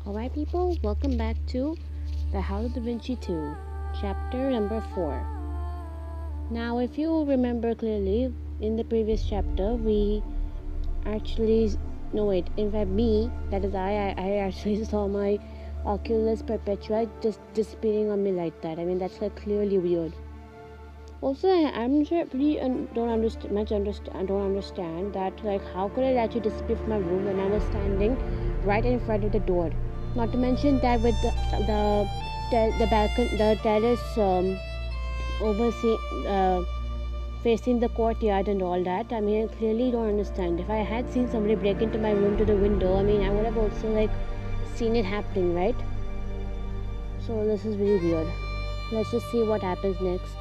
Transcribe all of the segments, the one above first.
Alright people, welcome back to The House of Da Vinci 2, chapter number 4. Now if you remember clearly, in the previous chapter we actually, in fact me, that is I actually saw my Oculus Perpetua just disappearing on me like that. I mean that's like clearly weird. Also, I'm sure don't understand that, like, how could it actually disappear from my room when I was standing right in front of the door? Not to mention that with the balcony, the terrace facing the courtyard and all that. I mean, I clearly don't understand. If I had seen somebody break into my room to the window, I mean, I would have also like seen it happening, right? So this is really weird. Let's just see what happens next.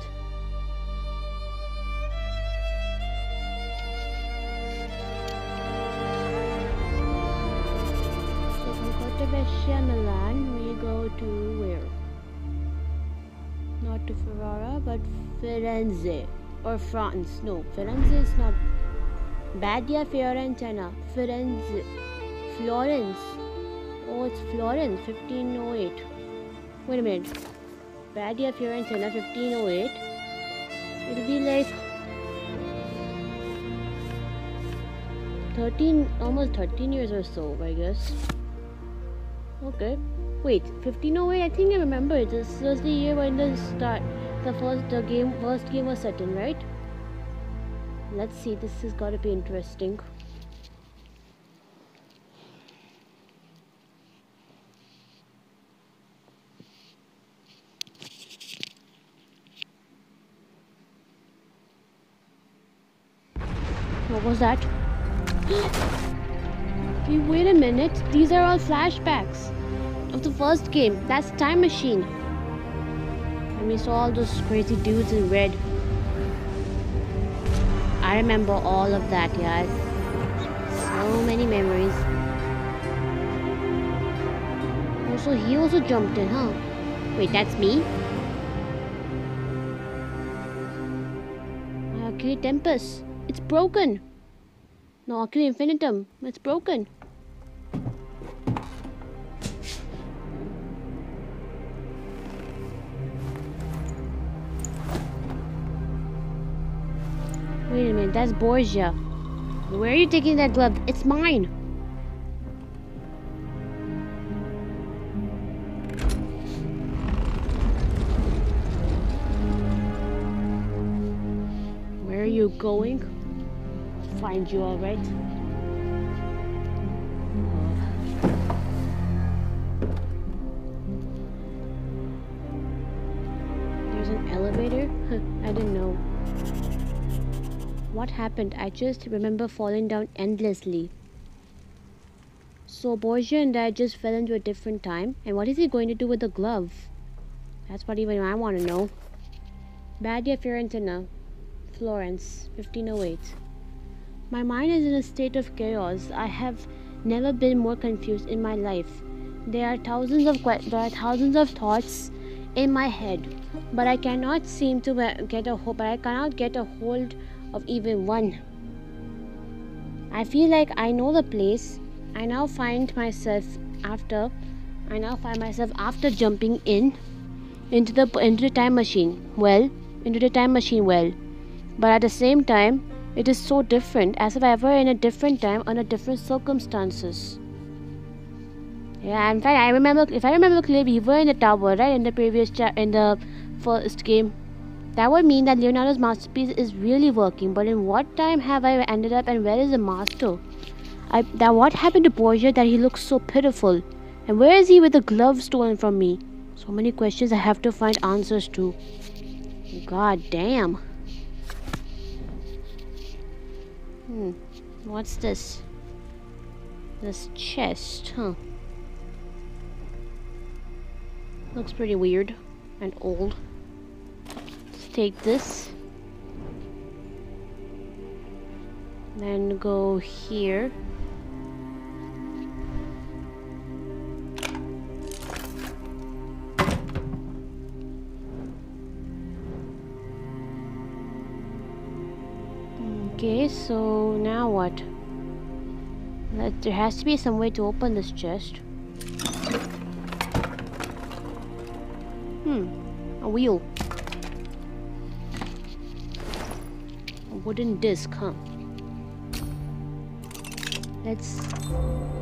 Milan, we go to where? Not to Ferrara, but Firenze or France. No, Firenze is not. Badia, Fiorentina, Firenze, Florence. Oh, it's Florence, 1508. Wait a minute. Badia, Fiorentina, 1508. It'll be like almost 13 years or so, I guess. Okay. Wait, 1508, I think I remember it. This was the year when the first game was set in, right? Let's see, this has got to be interesting. What was that? Hey, wait a minute, these are all flashbacks of the first game. That's Time Machine. And we saw all those crazy dudes in red. I remember all of that, guys. So many memories. Also, he also jumped in, huh? Wait, that's me? Okay, Tempest. It's broken. No, okay, Infinitum. It's broken. Wait a minute, that's Borgia. Where are you taking that glove? It's mine. Where are you going? I'll find you, alright? There's an elevator? I didn't know. What happened? I just remember falling down endlessly. So Borgia and I just fell into a different time. And what is he going to do with the glove? That's what even I want to know. Badia, Fiorentina, Florence, 1508. My mind is in a state of chaos. I have never been more confused in my life. There are thousands of thoughts in my head, but I cannot seem to get a hold of even one. I feel like I know the place. I now find myself after jumping into the time machine. But at the same time, it is so different, as if I were in a different time under different circumstances. Yeah, in fact, if I remember clearly, we were in the tower, right? In the first game. That would mean that Leonardo's masterpiece is really working, but in what time have I ended up, and where is the master? What happened to Borgia that he looks so pitiful? And where is he with the glove stolen from me? So many questions I have to find answers to. God damn. What's this? This chest, huh? Looks pretty weird and old. Take this, then go here. Okay, so now what? There has to be some way to open this chest. A wheel. A wooden disc, huh? Let's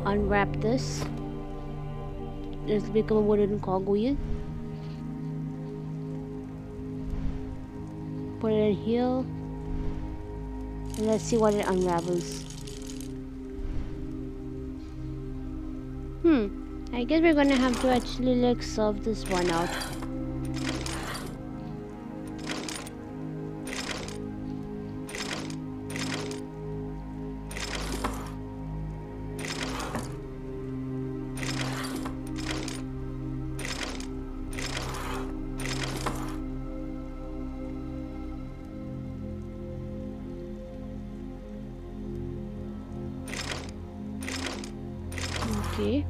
unwrap this. Let's become a wooden cogwheel. Put it in here. And let's see what it unravels. I guess we're gonna have to actually like serve this one out. Okay.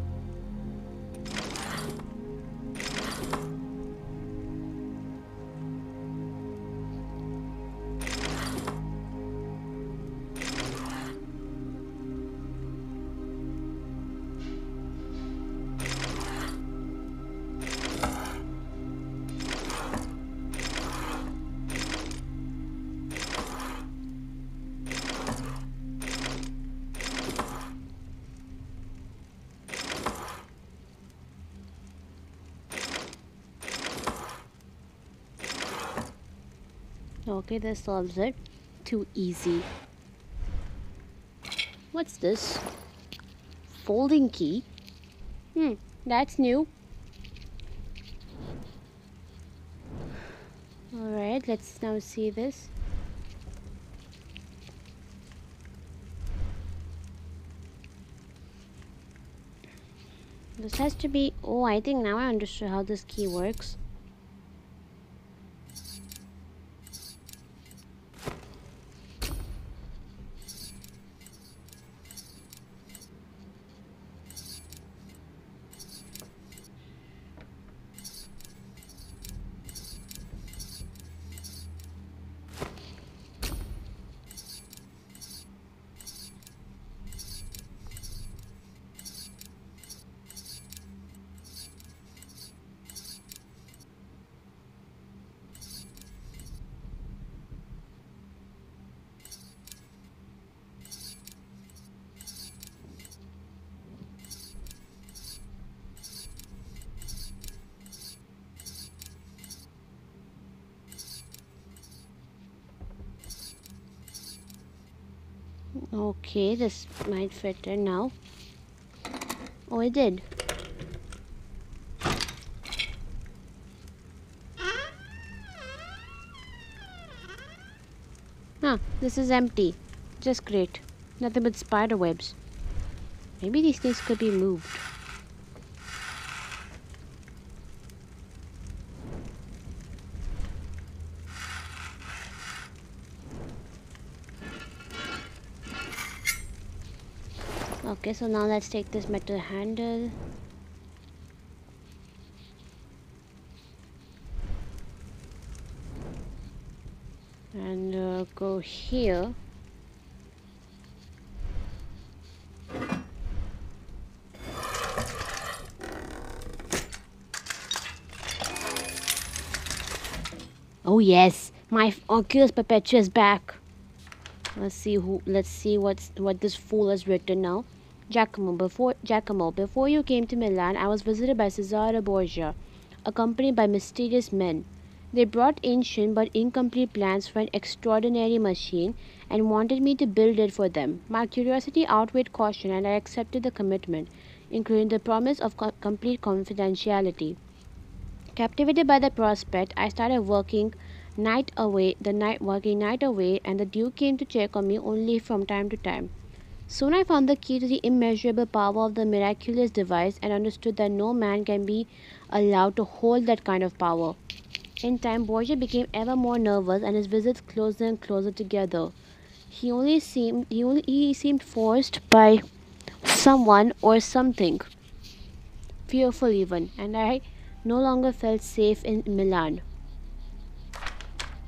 Okay, that solves it. Too easy. What's this? Folding key? That's new. Alright, let's now see this. This has to be... Oh, I think now I understood how this key works. Okay, this might fit in now. Oh, it did. Huh, this is empty. Just great. Nothing but spider webs. Maybe these things could be moved. Okay, so now let's take this metal handle. And go here. Oh yes, my Oculus Perpetua is back. Let's see what this fool has written now. Giacomo, before you came to Milan, I was visited by Cesare Borgia, accompanied by mysterious men. They brought ancient but incomplete plans for an extraordinary machine and wanted me to build it for them. My curiosity outweighed caution and I accepted the commitment, including the promise of complete confidentiality. Captivated by the prospect, I started working night away, and the Duke came to check on me only from time to time. Soon I found the key to the immeasurable power of the miraculous device and understood that no man can be allowed to hold that kind of power. In time, Borgia became ever more nervous and his visits closer and closer together. He seemed forced by someone or something, fearful even, and I no longer felt safe in Milan.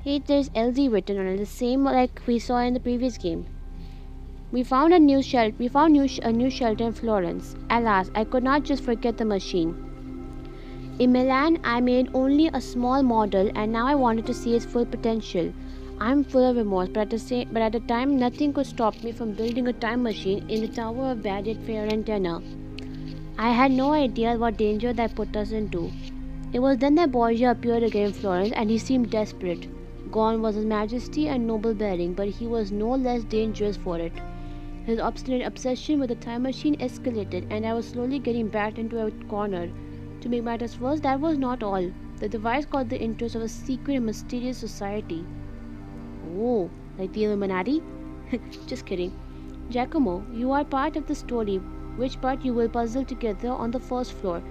Hey, there's LZ written on it, the same like we saw in the previous game. We found a new shelter in Florence. Alas, I could not just forget the machine. In Milan, I made only a small model and now I wanted to see its full potential. I'm full of remorse, but at the time, nothing could stop me from building a time machine in the Tower of Badia at Fiorentina. I had no idea what danger that put us into. It was then that Borgia appeared again in Florence and he seemed desperate. Gone was his majesty and noble bearing, but he was no less dangerous for it. His obstinate obsession with the time machine escalated, and I was slowly getting backed into a corner. To make matters worse, that was not all. The device caught the interest of a secret and mysterious society. Oh, like the Illuminati? Just kidding. Giacomo, you are part of the story, which part you will puzzle together on the first floor.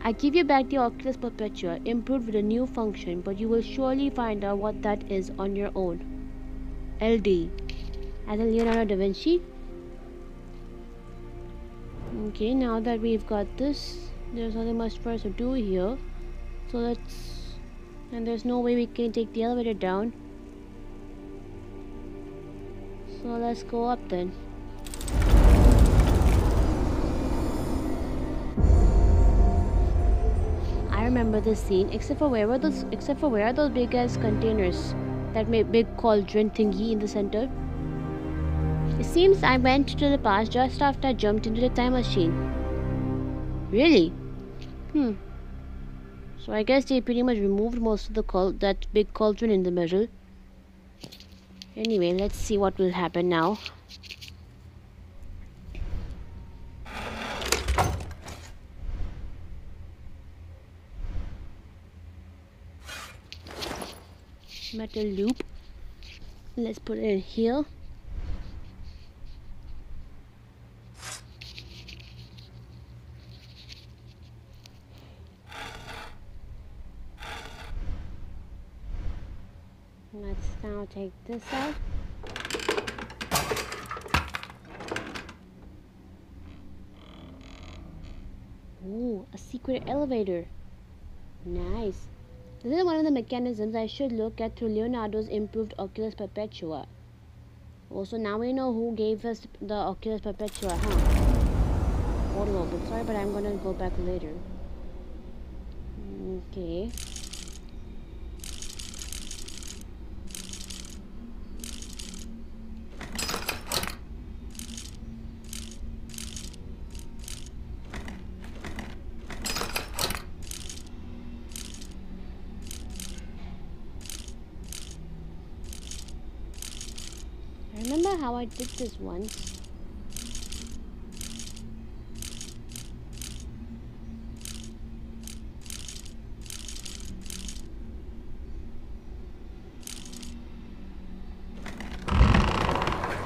I give you back the Oculus Perpetua, improved with a new function, but you will surely find out what that is on your own. LD. As in Leonardo da Vinci? Okay, now that we've got this, there's nothing much for us to do here. So let's... And there's no way we can take the elevator down. So let's go up then. I remember this scene, except for where are those big ass containers? That big cauldron thingy in the center? It seems I went to the past just after I jumped into the time machine. Really? So I guess they pretty much removed most of that big cauldron in the middle. Anyway, let's see what will happen now. Metal loop. Let's put it in here. Let's now take this out. Ooh, a secret elevator. Nice. This is one of the mechanisms I should look at through Leonardo's improved Oculus Perpetua. Also, now we know who gave us the Oculus Perpetua, huh? Portal open. Sorry, but I'm gonna go back later. Okay. I remember how I did this once.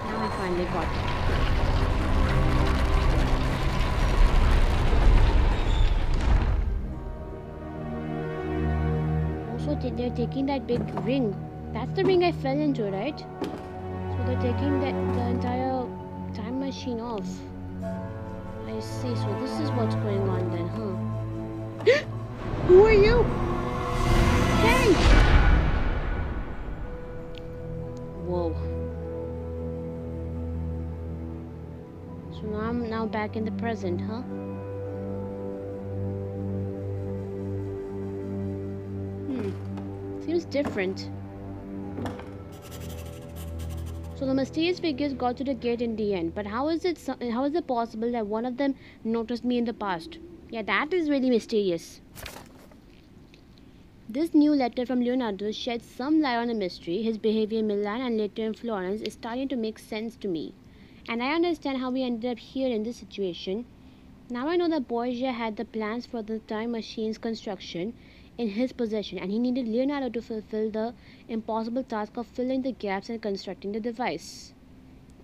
Now I finally got it. Also, they're taking that big ring. That's the ring I fell into, right? So they're taking the entire time machine off. I see. So this is what's going on then, huh? Who are you? Hey! Whoa. So now I'm back in the present, huh? Seems different. So the mysterious figures got to the gate in the end, but how is it possible that one of them noticed me in the past? Yeah, that is really mysterious. This new letter from Leonardo sheds some light on the mystery. His behavior in Milan and later in Florence is starting to make sense to me. And I understand how we ended up here in this situation. Now I know that Borgia had the plans for the time machine's construction in his possession, and he needed Leonardo to fulfill the impossible task of filling the gaps and constructing the device.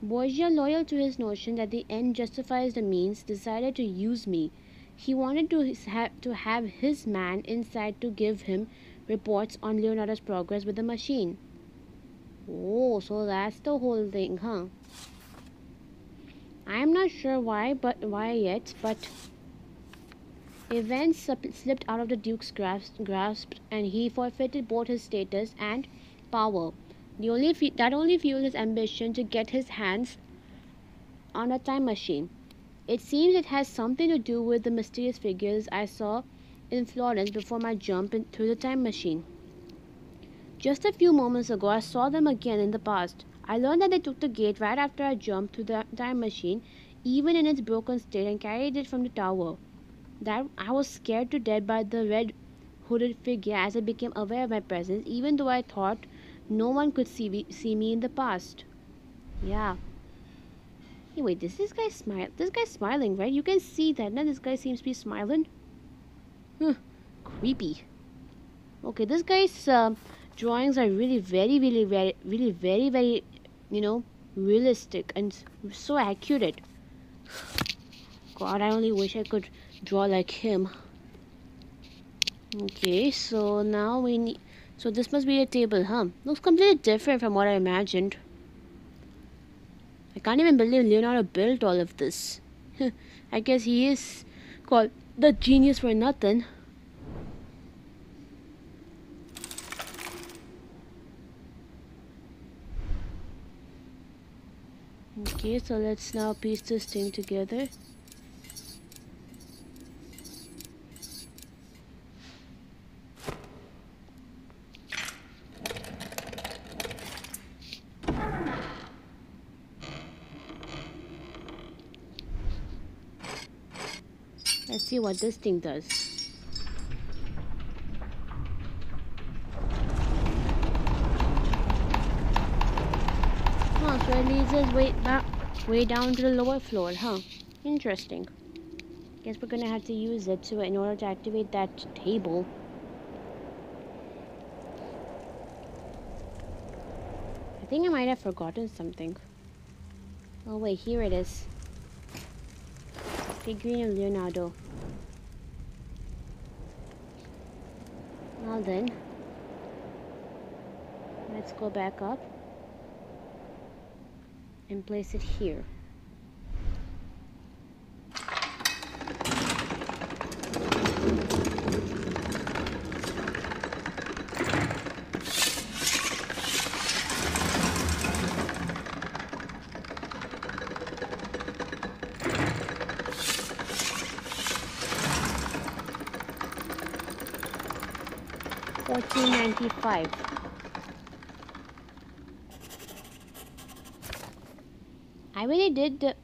Borgia, loyal to his notion that the end justifies the means, decided to use me. He wanted to have his man inside to give him reports on Leonardo's progress with the machine. Oh, so that's the whole thing, huh? I am not sure why yet, but events slipped out of the Duke's grasp, and he forfeited both his status and power. That only fueled his ambition to get his hands on a time machine. It seems it has something to do with the mysterious figures I saw in Florence before my jump through the time machine. Just a few moments ago, I saw them again in the past. I learned that they took the gate right after I jumped through the time machine, even in its broken state, and carried it from the tower. That I was scared to death by the red hooded figure as I became aware of my presence, even though I thought no one could see me in the past. Yeah. Hey, wait, this guy smile? This guy's smiling, right? You can see that. Now this guy seems to be smiling. Huh. Creepy. Okay, this guy's drawings are really very, realistic and so accurate. God, I only wish I could draw like him. Okay, so now we need... So this must be a table, huh? Looks completely different from what I imagined. I can't even believe Leonardo built all of this. I guess he is called the genius for nothing. Okay, so let's now piece this thing together. Let's see what this thing does. Oh, so it leads us way down to the lower floor, huh? Interesting. Guess we're gonna have to use it in order to activate that table. I think I might have forgotten something. Oh wait, here it is. Figurine of Leonardo. Well then, let's go back up and place it here. $14.95.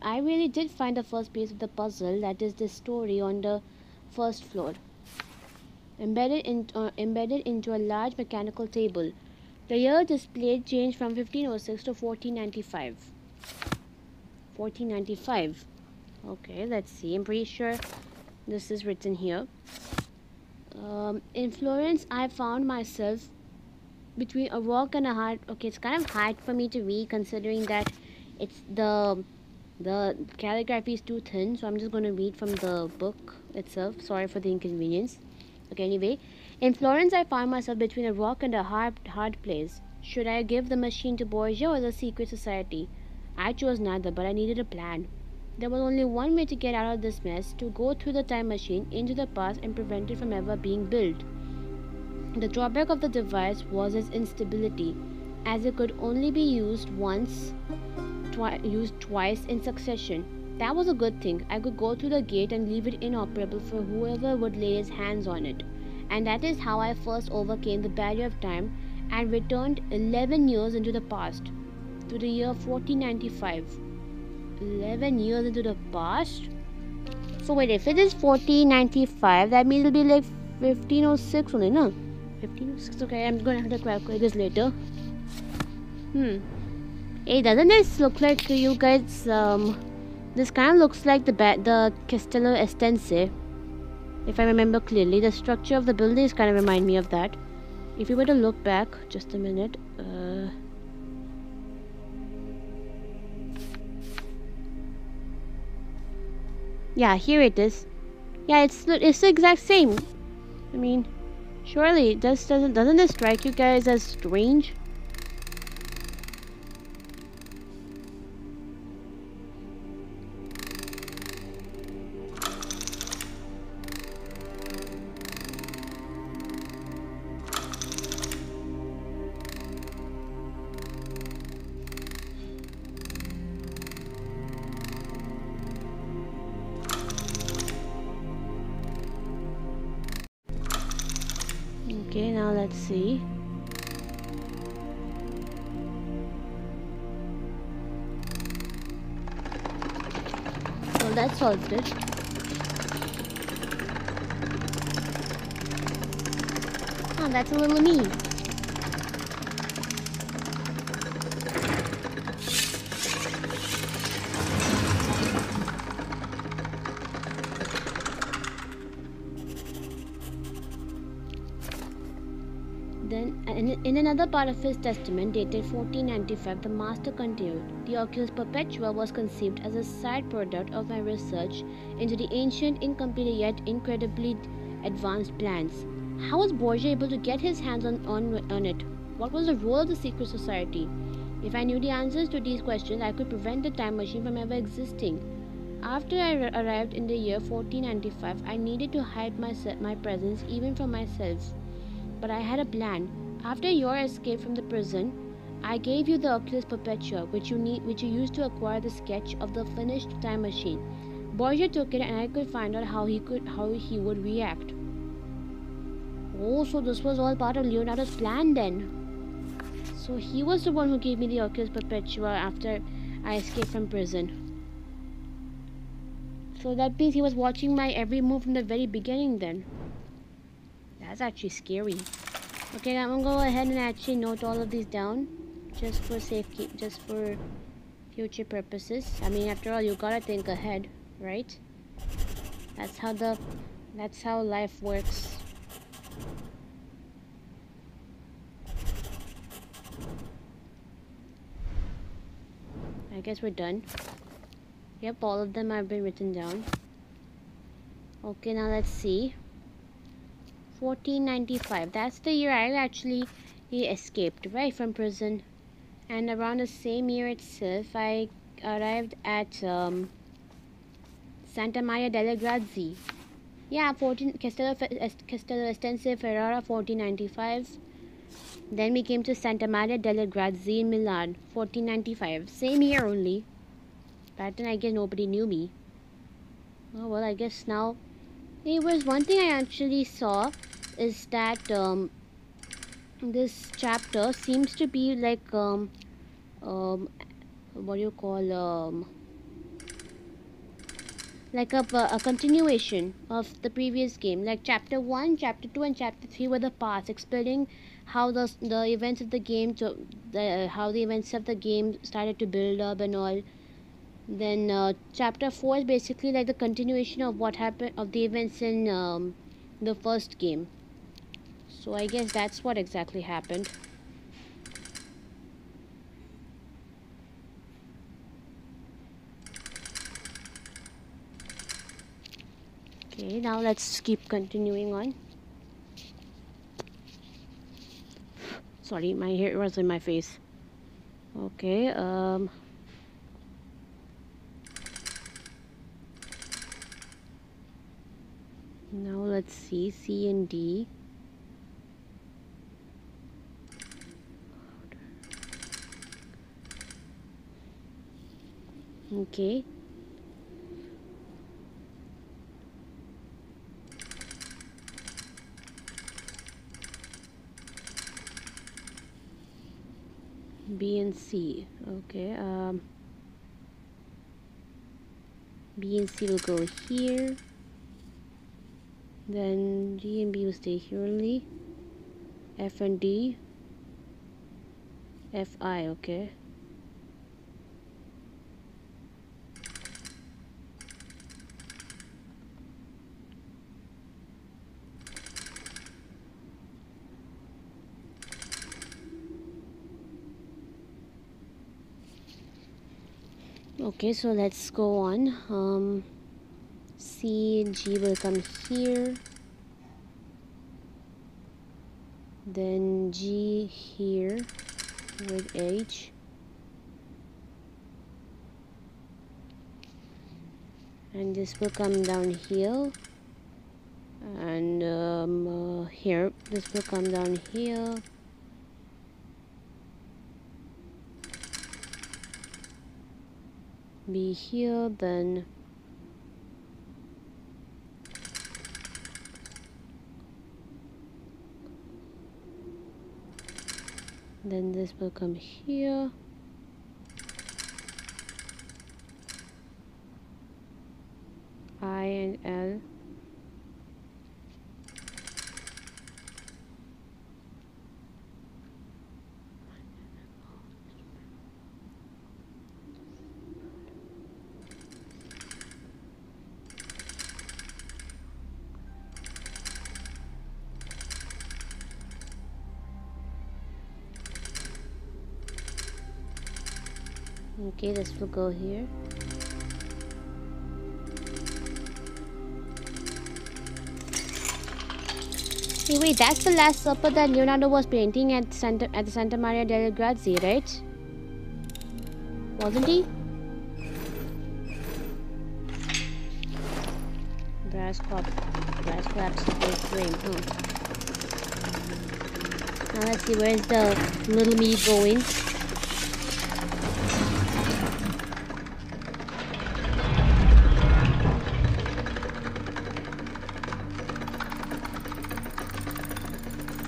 I really did find the first piece of the puzzle, that is the story on the first floor, embedded into a large mechanical table. The year displayed changed from 1506 to 1495. 1495. Okay, let's see. I'm pretty sure this is written here. In Florence, I found myself between a rock and a hard... Okay, it's kind of hard for me to read considering that it's the calligraphy is too thin, so I'm just going to read from the book itself. Sorry for the inconvenience. Okay, anyway. In Florence, I found myself between a rock and a hard place. Should I give the machine to Borgia or the secret society? I chose neither, but I needed a plan. There was only one way to get out of this mess, to go through the time machine into the past and prevent it from ever being built. The drawback of the device was its instability, as it could only be used twice in succession. That was a good thing. I could go through the gate and leave it inoperable for whoever would lay his hands on it. And that is how I first overcame the barrier of time and returned 11 years into the past, to the year 1495. 11 years into the past? So wait, if it is 1495, that means it'll be like 1506 only, no? 1506, okay, I'm gonna have to calculate this later. Hey, doesn't this look like to you guys, this kind of looks like the Castello Estense. If I remember clearly, the structure of the buildings kind of remind me of that. If you were to look back, just a minute, yeah, here it is. Yeah, it's the exact same. I mean, surely doesn't this strike you guys as strange? Okay, now let's see. Well, that solved it. Oh, that's a little me. Then, in another part of his testament, dated 1495, the master continued, "The Oculus Perpetua was conceived as a side product of my research into the ancient, incomplete yet incredibly advanced plans." How was Borgia able to get his hands on it? What was the role of the secret society? If I knew the answers to these questions, I could prevent the time machine from ever existing. After I arrived in the year 1495, I needed to hide my presence even from myself. But I had a plan. After your escape from the prison, I gave you the Oculus Perpetua, which you used to acquire the sketch of the finished time machine. Borgia took it, and I could find out how he would react. Oh, so this was all part of Leonardo's plan then. So he was the one who gave me the Oculus Perpetua after I escaped from prison. So that means he was watching my every move from the very beginning then. That's actually scary. Okay, I'm gonna go ahead and actually note all of these down, just for safety, just for future purposes. I mean, after all, you gotta think ahead, right? That's how life works. I guess we're done. Yep, all of them have been written down. Okay, now let's see. 1495. That's the year I actually escaped, right, from prison. And around the same year itself, I arrived at Santa Maria delle Grazie. Yeah, Castello Estense Ferrara, 1495. Then we came to Santa Maria delle Grazie in Milan, 1495. Same year only. Back then, I guess nobody knew me. Oh well, I guess now. There was one thing I actually saw is that this chapter seems to be like what do you call like a continuation of the previous game. Like chapter 1, chapter 2 and chapter 3 were the parts explaining how the events of the game how the events of the game started to build up and all. Then chapter 4 is basically like the continuation of what happened of the events in the first game. So I guess that's what exactly happened. Okay, now let's keep continuing on. Sorry, my hair was in my face. Okay, now let's see C and D. Okay. B and C. Okay, B and C will go here. Then G and B will stay here only. F and D. F, I, okay. Okay, so let's go on. C and G will come here. Then G here with H. And this will come down here. And here, this will come down here. Be here, then Then this will come here. I and L. Okay, this will go here. Hey, wait, that's the Last Supper that Leonardo was painting at the Santa Maria delle Grazie, right? Wasn't he? Brass clasps the whole frame, huh? Now let's see, where's the little me going?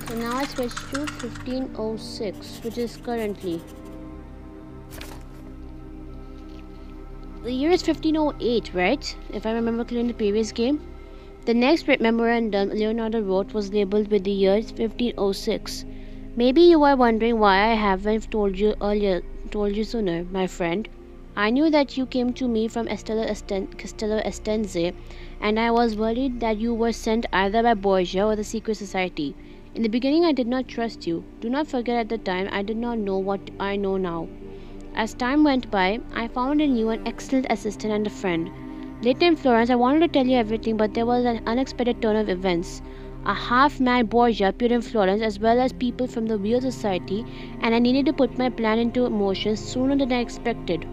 So now I switch to 1506, which is currently. The year is 1508, right? If I remember clearly in the previous game. The next memorandum Leonardo wrote was labeled with the year 1506. Maybe you are wondering why I haven't told you sooner, my friend. I knew that you came to me from Castello Estense, and I was worried that you were sent either by Borgia or the secret society. In the beginning, I did not trust you. Do not forget at the time I did not know what I know now. As time went by, I found in you an excellent assistant and a friend. Later in Florence, I wanted to tell you everything, but there was an unexpected turn of events. A half-mad Borgia appeared in Florence, as well as people from the real society, and I needed to put my plan into motion sooner than I expected.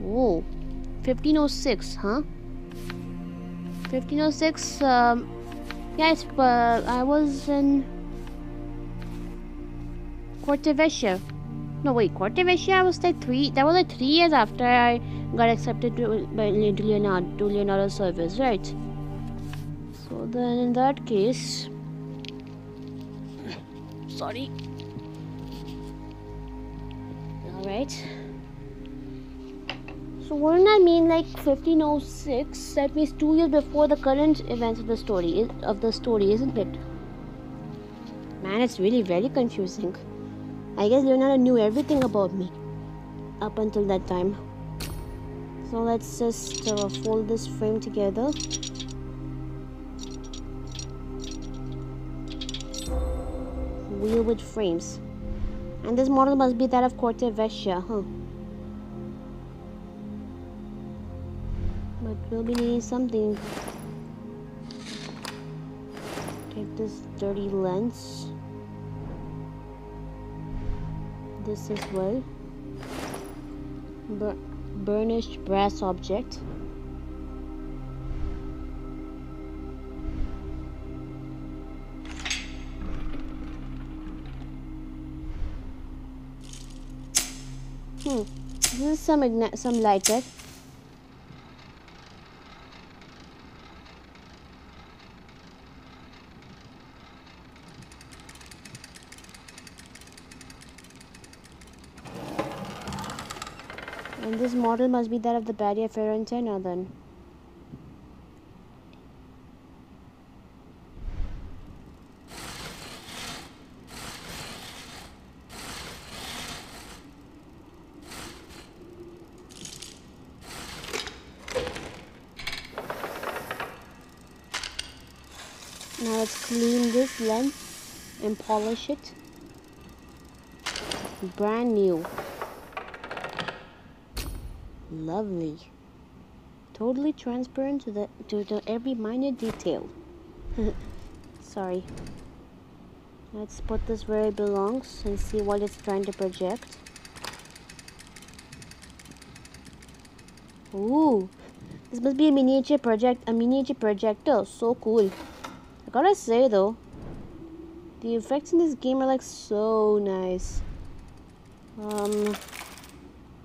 Oh, 1506, huh? 1506, yes, I was in Cortevecchia. No, wait, Cortevecchia, I was like 3 years after I got accepted to Leonardo's service, right? So then in that case, sorry. Alright. So wouldn't I mean like 1506? That means 2 years before the current events of the story, isn't it? Man, it's really very confusing. I guess Leonardo knew everything about me up until that time. So let's just fold this frame together. Wheel with frames. And this model must be that of Cortevecchia, huh? But we'll be needing something. Take this dirty lens. This as well. Burnished brass object. This is some lighter. And this model must be that of the Badia Fiorentina then. Now let's clean this lens and polish it. Brand new. Lovely. Totally transparent to every minute detail. Sorry. Let's put this where it belongs and see what it's trying to project. Ooh, this must be a miniature projector. So cool. I gotta say though, the effects in this game are like so nice.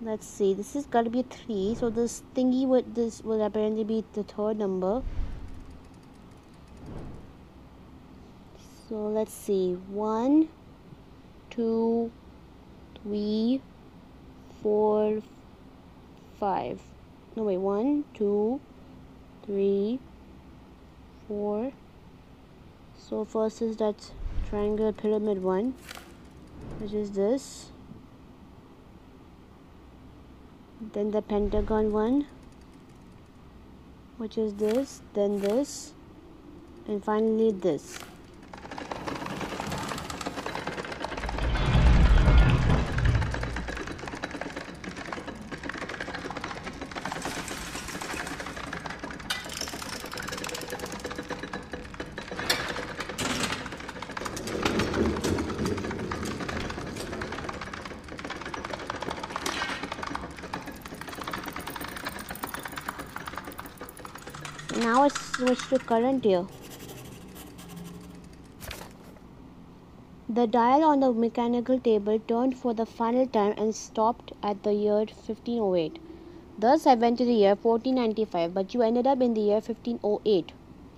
Let's see, this has got to be 3, so this thingy will apparently be the 3rd number. So let's see, 1, 2, 3, 4, 5. No, wait. 1, 2, 3, 4. So first is that triangular pyramid one, which is this. Then the pentagon one, which is this. Then this. And finally this. Now let's switch to current year. The dial on the mechanical table turned for the final time and stopped at the year 1508. Thus I went to the year 1495, but you ended up in the year 1508.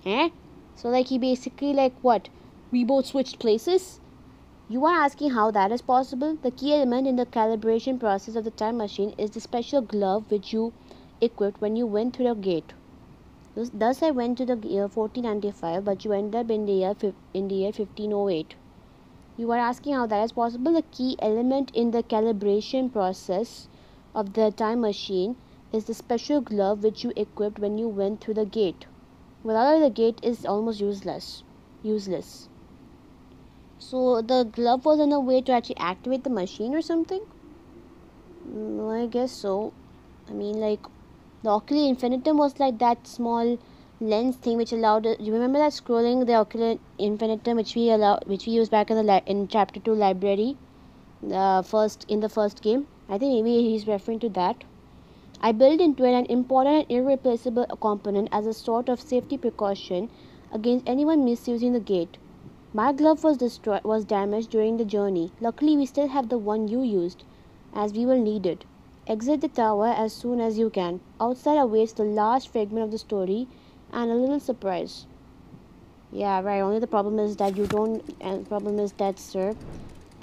Eh? So like he basically like what? We both switched places? You are asking how that is possible? The key element in the calibration process of the time machine is the special glove which you equipped when you went through the gate. Thus I went to the year 1495, but you ended up in the year 1508. You are asking how that is possible? The key element in the calibration process of the time machine is the special glove which you equipped when you went through the gate. Without it, the gate is almost useless. So the glove was in a way to actually activate the machine or something? I guess so. I mean, like, the ocular infinitum was like that small lens thing which allowed it. You remember that scrolling the ocular infinitum which we used back in chapter 2 library, in the first game. I think maybe he's referring to that. I built into it an important and irreplaceable component as a sort of safety precaution against anyone misusing the gate. My glove was damaged during the journey. Luckily, we still have the one you used, as we will need it. Exit the tower as soon as you can. Outside awaits the last fragment of the story and a little surprise. Yeah, right. Only the problem is that sir,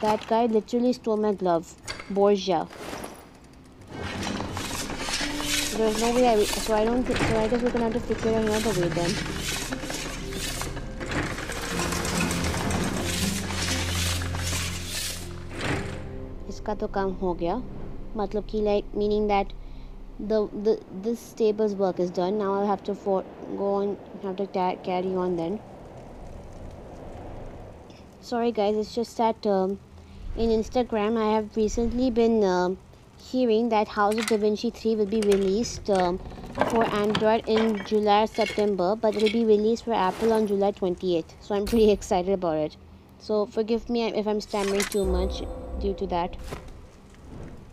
that guy literally stole my glove. Borgia. There's no way so I guess we're gonna have to figure out another way then. इसका तो काम हो गया. मतलब कि like meaning that this table's work is done. Now I'll have to carry on then. Sorry guys, it's just that in Instagram I have recently been hearing that House of Da Vinci 3 will be released for Android in July or September, but it will be released for Apple on July 28th. So I'm pretty excited about it. So forgive me if I'm stammering too much due to that.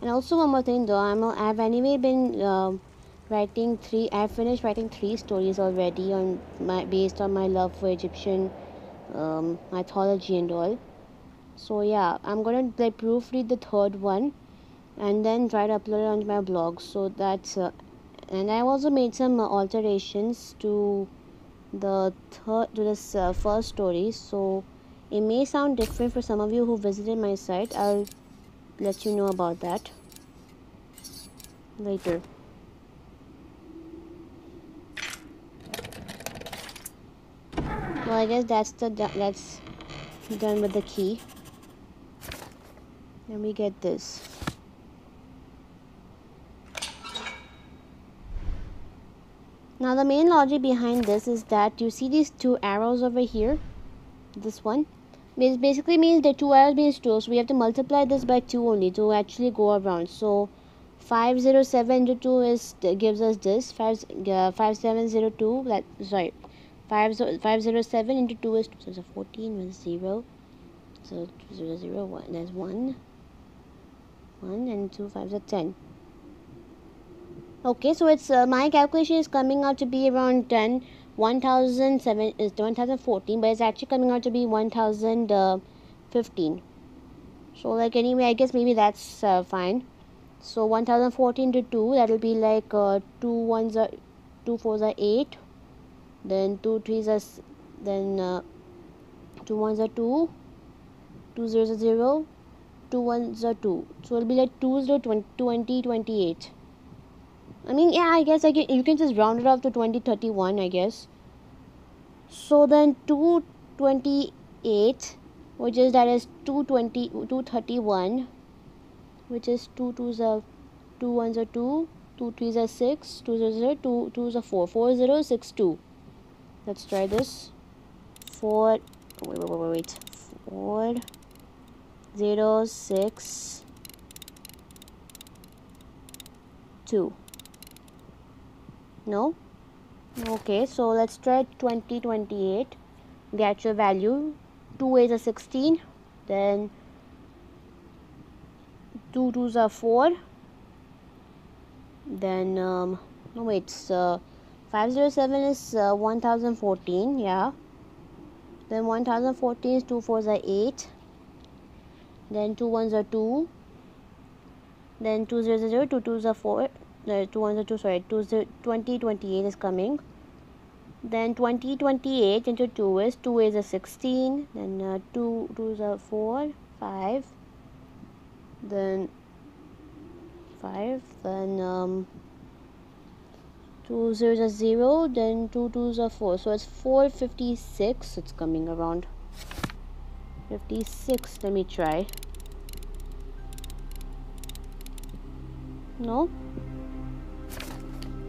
And also one more thing though, I've anyway been I've finished writing 3 stories already based on my love for Egyptian mythology and all. So yeah, I'm gonna like proofread the 3rd one and then try to upload it onto my blog. So that's and I also made some alterations to this first story. So it may sound different for some of you who visited my site. I'll let you know about that later. Well, I guess that's done with the key. Let me get this. Now the main logic behind this is that you see these 2 arrows over here. This one basically means the 2 arrows being stored, so we have to multiply this by 2 only to actually go around. So 507 into 2 gives us this 5702. 507 into 2 is 2, so 14 with 0. So 0 0 1. There's 1 and 2 5 are 10. Okay, so it's my calculation is coming out to be around 1014, but it's actually coming out to be 1015. So like anyway, I guess maybe that's fine. So 1014 to 2, that'll be like 2 4s are 8, then 2 3s are then 2 1s are 2, 2 0s are 0, 2 ones are 2. So it'll be like 2 0 20 28. I mean, yeah, I guess you can just round it off to 20 31, I guess. So then 228, which is that is 231, which is 2 twos are 2 ones are 2, 2 threes are 6, 2 zeros are 2, 2s are 4, 4 0 6 2. Let's try this. 4 wait 4 0 6 2. No. Okay, so let's try 20 28. Get your value. 2 8s are 16, then 2 2s are 4, then no wait, 507 is 1014, yeah, then 1014 is 2 4s are 8, then 2 1s are 2, then 2 0s are 0, 2 2s are 4, 2 1s are 2, sorry, 20 28 is coming. Then 20 28 into 2 is 2 is a 16, then 2 2s are 4 5, then 5, then 2 zeros are 0, then 2 2s are 4, so it's 456. It's coming around 56. Let me try. No,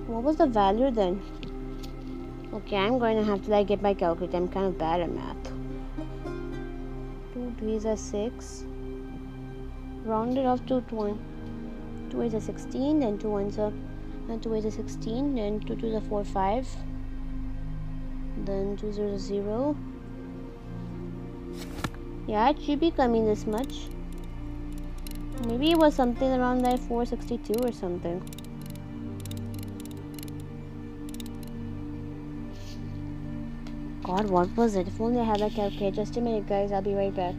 what was the value then? Okay, I'm going to have to like get my calculator. I'm kind of bad at math. 2 3s are 6, rounded off to 20. 2 8s are 16, then 2 1s are 2 8s are 16, then 2 2s are 4 5, then 2 0s are 0. Yeah, it should be coming this much. Maybe it was something around like 462 or something. God, what was it? If only I had that calculator. Just a minute, guys. I'll be right back.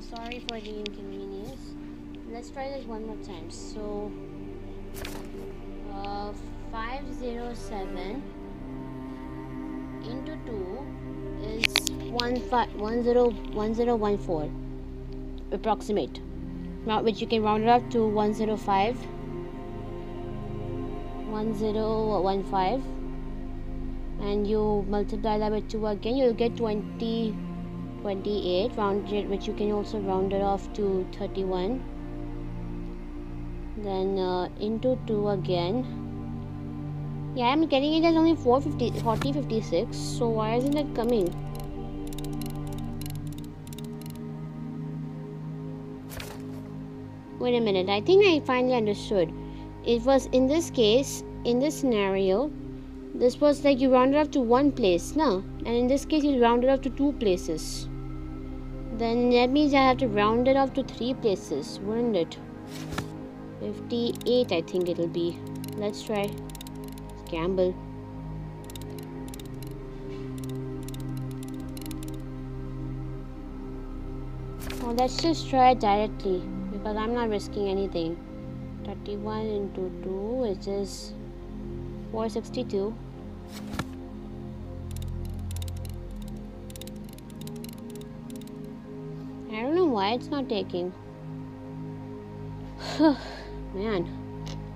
Sorry for the inconvenience. Let's try this one more time. So 507 into 2 is 1014 approximate, which you can round it up to 105 1015, and you multiply that with 2 again, you'll get 20 28 rounded, which you can also round it off to 31, then into 2 again. Yeah, I'm getting it as only 40 56, so why isn't it coming? Wait a minute, I think I finally understood. It was in this case, in this scenario, this was like you rounded up to one place, no? And in this case you rounded up to 2 places. Then that means I have to round it off to 3 places, wouldn't it? 58, I think it'll be. Let's try. Let's gamble. Well, let's just try it directly because I'm not risking anything. 31 into 2, which is 462. I don't know why it's not taking. Man,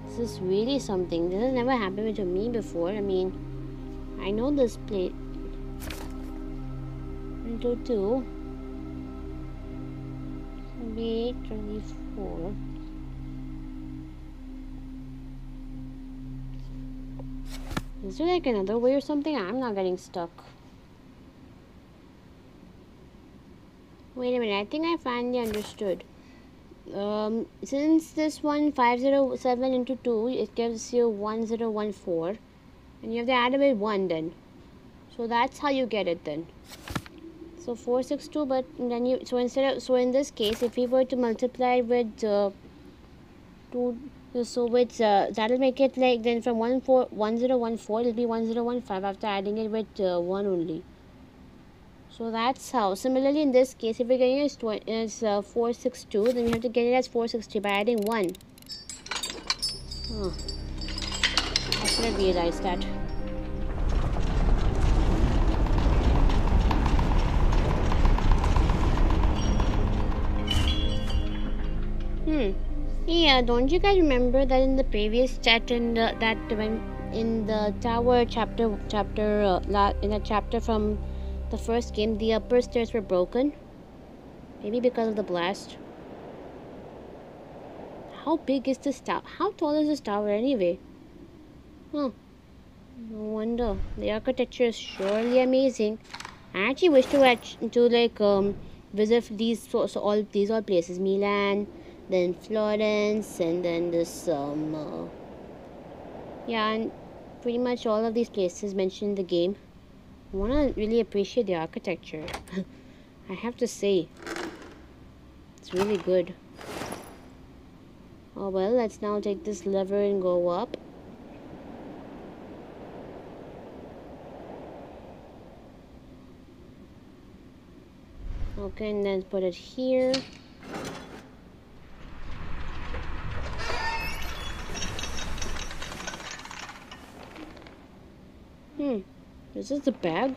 this is really something. This has never happened to me before. I mean, I know this plate. Into 2. 8, 24. Is there like another way or something? I'm not getting stuck. Wait a minute, I think I finally understood. Since this one 507 into 2, it gives you 1014, and you have to add it with 1 then. So that's how you get it then. So 462, but then you, so in this case, if we were to multiply with 2 So with that'll make it like then from 1014 it'll be 1015 after adding it with 1 only. So that's how. Similarly, in this case, if we're getting it as 462, then we have to get it as 460 by adding 1. Oh, I should have realized that. Yeah, don't you guys remember that in the previous chat in that when in the tower in a chapter from the first game, the upper stairs were broken? Maybe because of the blast. How big is this tower? How tall is this tower anyway? Huh. No wonder. The architecture is surely amazing. I actually wish to visit these all places. Milan, then Florence, and then this yeah, and pretty much all of these places mentioned in the game. I wanna really appreciate the architecture. I have to say, it's really good. Oh well, let's now take this lever and go up. Okay, and then put it here. Is this the bag?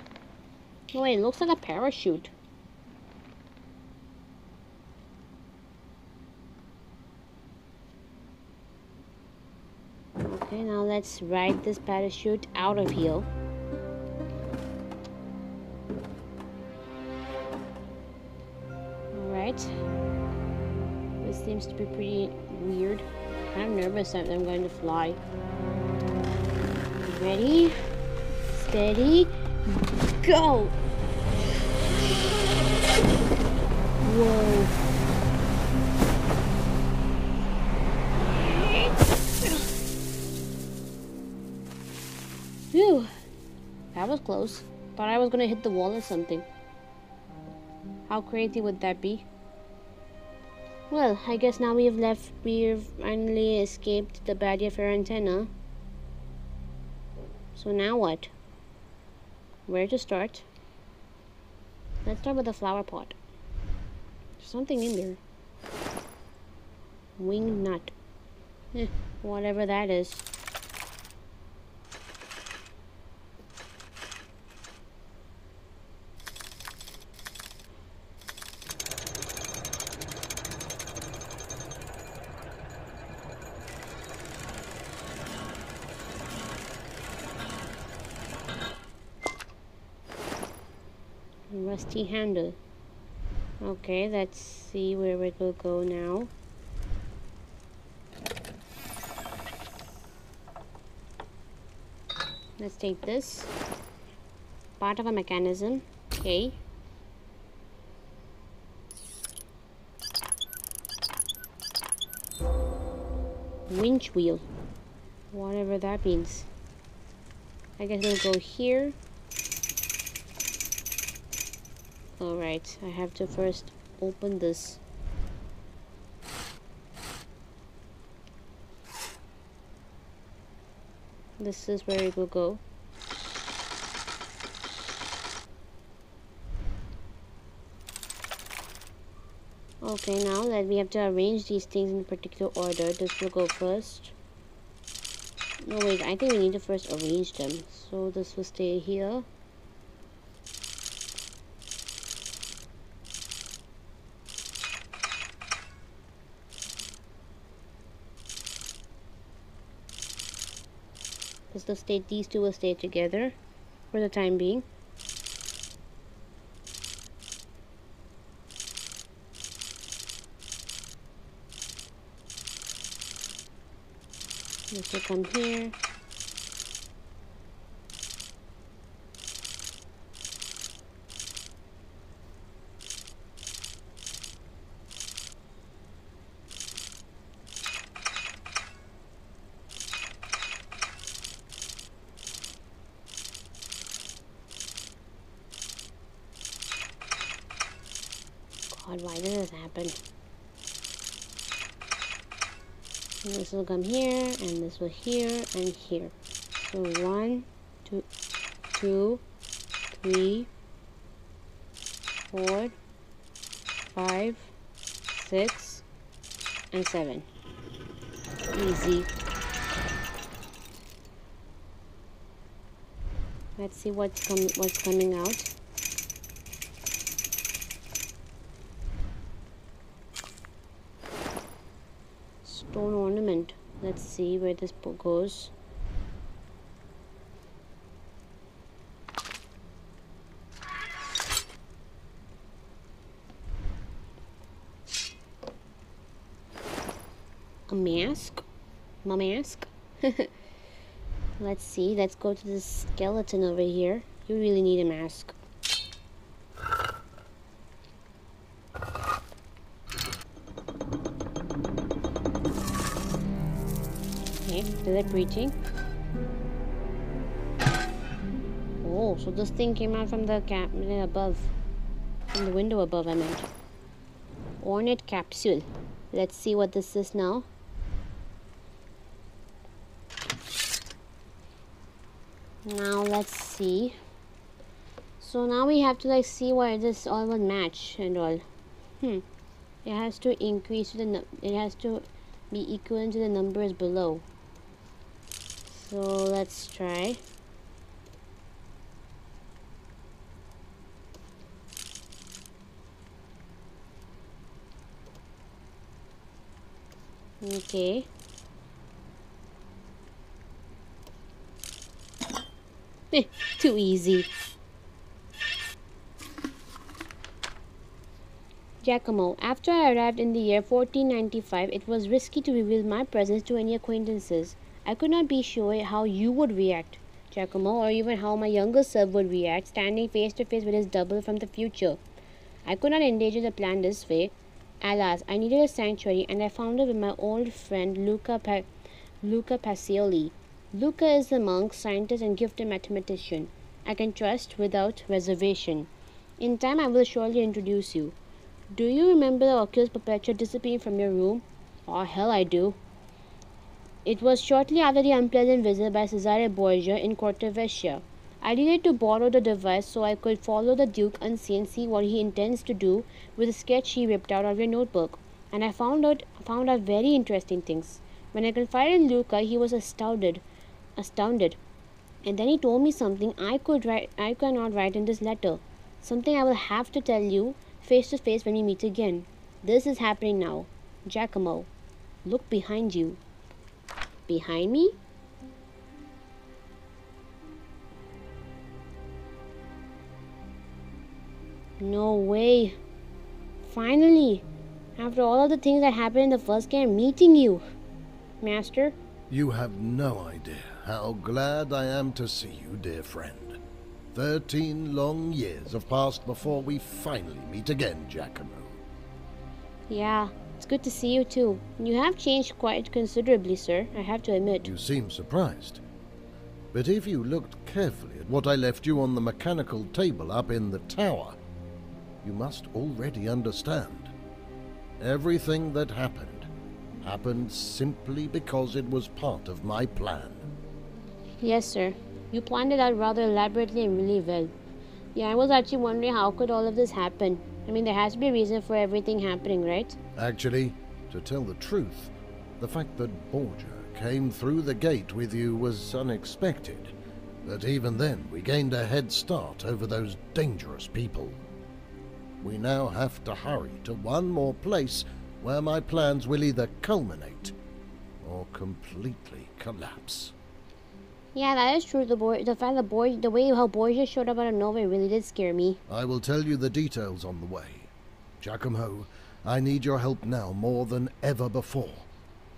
Oh wait, it looks like a parachute. Okay, now let's ride this parachute out of here. Alright. This seems to be pretty weird. I'm nervous that I'm going to fly. Ready? Steady. Go! Whoa. Phew. That was close. Thought I was gonna hit the wall or something. How crazy would that be? Well, I guess now we've finally escaped the Badia Fiorentina. So now what? Where to start? Let's start with the flower pot. There's something in there. Winged nut. Whatever that is. Rusty handle. Okay, let's see where it will go now. Let's take this. Part of a mechanism. Okay. Winch wheel. Whatever that means. I guess it'll go here. Alright, I have to first open this. This is where it will go. Okay, now that we have to arrange these things in a particular order. This will go first. No, wait, I think we need to first arrange them. So this will stay here. These two will stay together for the time being. This will come here. God, why did this happen? And this will come here, and this will here, and here. So 1, 2, 2, 3, 4, 5, 6, and 7. Easy. Let's see what's coming out. Stone ornament. Let's see where this goes. A mask? My mask? Let's see. Let's go to this skeleton over here. You really need a mask. Okay, still breaching. Oh, so this thing came out from the above. From the window above, I meant. Ornate capsule. Let's see what this is now. Now let's see. So now we have to like see why this all will match and all. It has to increase it has to be equivalent to the numbers below. So let's try. Okay. Too easy. Giacomo, after I arrived in the year 1495, it was risky to reveal my presence to any acquaintances. I could not be sure how you would react, Giacomo, or even how my younger self would react, standing face to face with his double from the future. I could not endanger the plan this way. Alas, I needed a sanctuary, and I found it with my old friend Luca Pacioli. Luca is a monk, scientist, and gifted mathematician I can trust without reservation. In time, I will surely introduce you. Do you remember the Oculus Perpetua disappearing from your room? Oh, hell I do. It was shortly after the unpleasant visit by Cesare Borgia in Cortevecchia. I needed to borrow the device so I could follow the Duke unseen and see what he intends to do with the sketch he ripped out of your notebook. And I found out very interesting things. When I confided in Luca, he was astounded. And then he told me something I cannot write in this letter. Something I will have to tell you face to face when we meet again. This is happening now. Giacomo, look behind you. Behind me? No way. Finally, after all of the things that happened in the first game, meeting you, Master. You have no idea how glad I am to see you, dear friend. 13 long years have passed before we finally meet again, Giacomo. Yeah, it's good to see you too. You have changed quite considerably, sir, I have to admit. You seem surprised. But if you looked carefully at what I left you on the mechanical table up in the tower, you must already understand. Everything that happened simply because it was part of my plan. Yes, sir. You planned it out rather elaborately and really well. Yeah, I was actually wondering how could all of this happen. I mean, there has to be a reason for everything happening, right? Actually, to tell the truth, the fact that Borgia came through the gate with you was unexpected. But even then, we gained a head start over those dangerous people. We now have to hurry to one more place where my plans will either culminate or completely collapse. Yeah, that is true. The way how Borgia showed up out of nowhere really did scare me. I will tell you the details on the way. Giacomo, I need your help now more than ever before.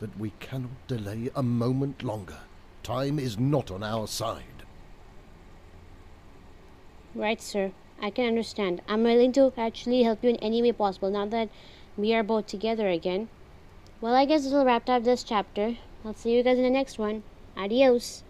But we cannot delay a moment longer. Time is not on our side. Right, sir. I can understand. I'm willing to actually help you in any way possible now that we are both together again. Well, I guess this will wrap up this chapter. I'll see you guys in the next one. Adios.